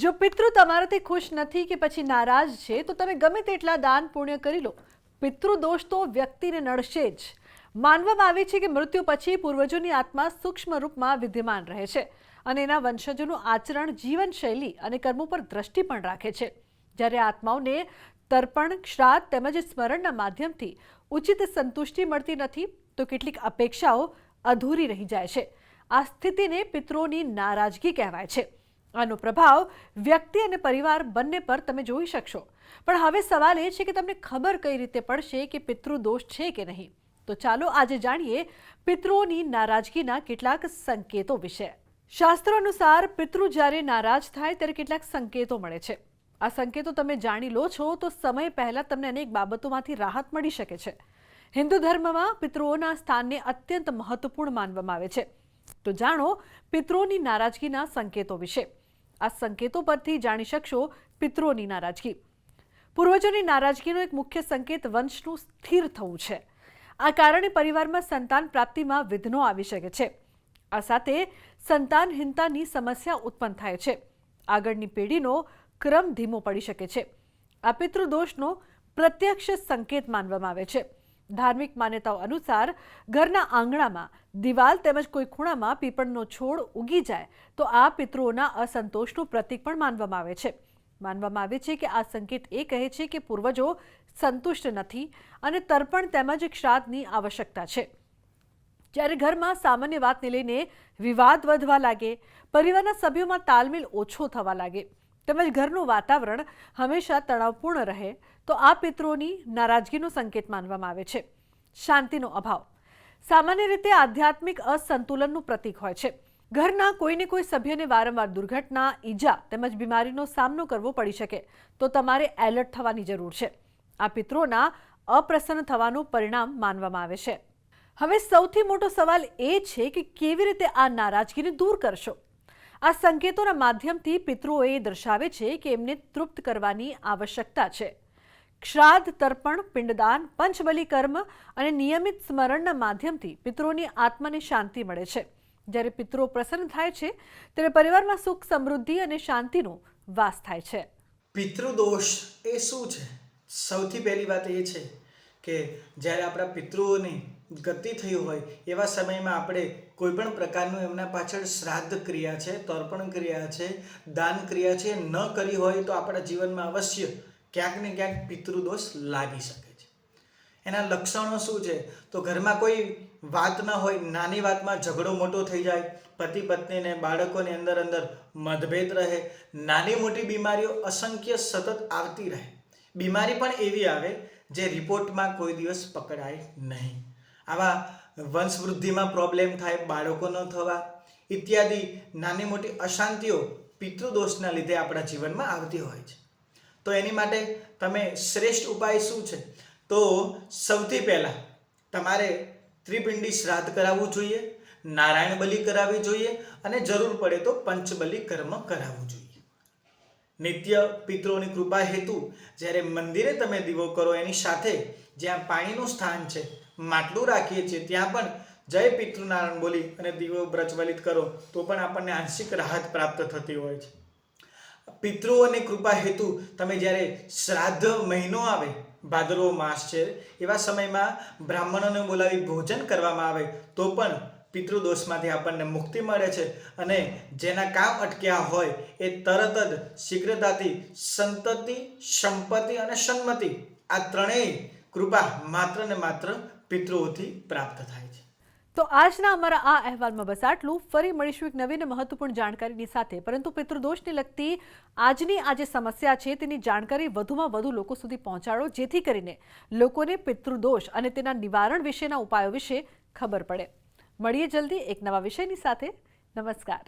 જો પિતૃ તમારાથી ખુશ નથી કે પછી નારાજ છે તો તમે ગમે તેટલા દાન પુણ્ય કરી લો, પિતૃ દોષ તો વ્યક્તિને નડશે જ. માનવામાં આવે છે કે મૃત્યુ પછી પૂર્વજોની આત્મા સૂક્ષ્મ રૂપમાં વિદ્યમાન રહે છે અને એના વંશજોનું આચરણ, જીવનશૈલી અને કર્મો પર દ્રષ્ટિ પણ રાખે છે. જ્યારે આત્માઓને તર્પણ, શ્રાદ્ધ તેમજ સ્મરણના માધ્યમથી ઉચિત સંતુષ્ટિ મળતી નથી તો કેટલીક અપેક્ષાઓ અધૂરી રહી જાય છે. આ સ્થિતિને પિતૃઓની નારાજગી કહેવાય છે. આનો પ્રભાવ વ્યક્તિ અને પરિવાર બંને પર તમે જોઈ શકશો. પણ હવે સવાલ એ છે કે તમને ખબર કઈ રીતે પડશે કે પિતૃ દોષ છે કે નહીં? તો ચાલો આજે જાણીએ પિતૃઓની નારાજગીના કેટલાક સંકેતો વિશે. શાસ્ત્રો અનુસાર પિતૃ જ્યારે નારાજ થાય ત્યારે કેટલાક સંકેતો મળે છે. આ સંકેતો તમે જાણી લો છો તો સમય પહેલા તમને અનેક બાબતોમાંથી રાહત મળી શકે છે. હિન્દુ ધર્મમાં પિતૃઓના સ્થાનને અત્યંત મહત્વપૂર્ણ માનવામાં આવે છે. તો જાણો પિતૃઓની નારાજગીના સંકેતો વિશે. આ સંકેતો પરથી જાણી શકશો પિતૃઓની નારાજગી. પૂર્વજોની નારાજગીનો એક મુખ્ય સંકેત વંશનું સ્થિર થવું છે. આ કારણે પરિવારમાં સંતાન પ્રાપ્તિમાં વિઘ્નો આવી શકે છે. આ સાથે સંતાનહીનતાની સમસ્યા ઉત્પન્ન થાય છે. આગળની પેઢીનો ક્રમ ધીમો પડી શકે છે. આ પિતૃદોષનો પ્રત્યક્ષ સંકેત માનવામાં આવે છે. ધાર્મિક માન્યતાઓ અનુસાર ઘરના આંગણામાં, દિવાલ તેમજ કોઈ ખૂણામાં પીપળનો છોડ ઉગી જાય તો આ પિતૃઓના અસંતોષનું પ્રતીક પણ માનવામાં આવે છે. માનવામાં આવે છે કે આ સંકેત એ કહે છે કે પૂર્વજો સંતુષ્ટ નથી અને તર્પણ તેમજ શ્રાદ્ધની આવશ્યકતા છે. જ્યારે ઘરમાં સામાન્ય વાતને લઈને વિવાદ વધવા લાગે, પરિવારના સભ્યોમાં તાલમેલ ઓછો થવા લાગે તેમજ ઘરનું વાતાવરણ હંમેશા તણાવપૂર્ણ રહે તો આ પિતૃઓની નારાજગીનો સંકેત માનવામાં આવે છે. શાંતિનો અભાવ સામાન્ય રીતે આધ્યાત્મિક અસંતુલનનું પ્રતીક હોય છે. ઘરના કોઈને કોઈ સભ્યને વારંવાર દુર્ઘટના, ઈજા તેમજ બીમારીનો સામનો કરવો પડી શકે તો તમારે એલર્ટ થવાની જરૂર છે. આ પિતૃઓના અપ્રસન્ન થવાનું પરિણામ માનવામાં આવે છે. હવે સૌથી મોટો સવાલ એ છે કે કેવી રીતે આ નારાજગીને દૂર કરશો? આ સંકેતોના માધ્યમથી પિતૃઓ એ દર્શાવે છે કે એમને તૃપ્ત કરવાની આવશ્યકતા છે. શ્રાદ્ધ, તર્પણ, પિંડદાન, પંચબલી કર્મ અને નિયમિત સ્મરણના માધ્યમથી પિતૃઓની આત્માને શાંતિ મળે છે. જ્યારે પિતૃઓ પ્રસન્ન થાય છે ત્યારે પરિવારમાં સુખ, સમૃદ્ધિ અને શાંતિનો વાસ થાય છે. પિતૃદોષ એ શું છે? સૌથી પહેલી વાત એ છે કે જ્યારે આપણા પિતૃઓની ગતિ થઈ હોય એવા સમયમાં આપણે કોઈ પણ પ્રકારનું એમના પાછળ શ્રાદ્ધ ક્રિયા છે, તર્પણ ક્રિયા છે, દાન ક્રિયા છે ન કરી હોય તો આપણા જીવનમાં અવશ્ય ક્યાંક ને ક્યાંક પિતૃદોષ લાગી શકે છે. એના લક્ષણો શું છે? તો ઘરમાં કોઈ વાત ન હોય, નાની વાતમાં ઝઘડો મોટો થઈ જાય, પતિ પત્નીને, બાળકોની અંદર મતભેદ રહે, નાની મોટી બીમારીઓ અસંખ્ય સતત આવતી રહે. બીમારી પણ એવી આવે જે રિપોર્ટમાં કોઈ દિવસ પકડાય નહીં. આવા વંશવૃદ્ધિમાં પ્રોબ્લેમ થાય, બાળકો ન થવા ઇત્યાદિ નાની મોટી અશાંતિઓ પિતૃદોષના લીધે આપણા જીવનમાં આવતી હોય છે. તો એની માટે તમે શ્રેષ્ઠ ઉપાય શું છે? તો સૌથી પહેલાં તમારે ત્રિપિંડી શ્રાદ્ધ કરાવવું જોઈએ, નારાયણ બલિ કરાવવી જોઈએ અને જરૂર પડે તો પંચબલી કર્મ કરાવવું જોઈએ. નિત્ય પિતૃઓની કૃપા હેતુ જ્યારે મંદિરે તમે દીવો કરો એની સાથે જ્યાં પાણીનું સ્થાન છે, માટલું રાખીએ છીએ ત્યાં પણ જય પિતૃનારાયણ બોલી અને દીવો પ્રજ્વલિત કરો તો પણ આપણને આંશિક રાહત પ્રાપ્ત થતી હોય છે. પિતૃઓની કૃપા હેતુ તમે જ્યારે શ્રાદ્ધ મહિનો આવે, ભાદરવો માસ છે, એવા સમયમાં બ્રાહ્મણોને બોલાવી ભોજન કરવામાં આવે તો પણ પિતૃદોષમાંથી આપણને મુક્તિ મળે છે અને જેના કામ અટક્યા હોય એ તરત જ શીઘ્રતાથી સંતતિ, સંપત્તિ અને સન્મતિ આ ત્રણેય કૃપા માત્ર ને માત્ર પિતૃઓથી પ્રાપ્ત થાય છે. તો આજના અમારા આ અહેવાલમાં બસ આટલું. ફરી મળીશું એક નવી અને મહત્વપૂર્ણ જાણકારીની સાથે. પરંતુ પિતૃદોષને લગતી આજની આ જે સમસ્યા છે તેની જાણકારી વધુમાં વધુ લોકો સુધી પહોંચાડો, જેથી કરીને લોકોને પિતૃદોષ અને તેના નિવારણ વિશેના ઉપાયો વિશે ખબર પડે. મળીએ જલ્દી એક નવા વિષયની સાથે. નમસ્કાર.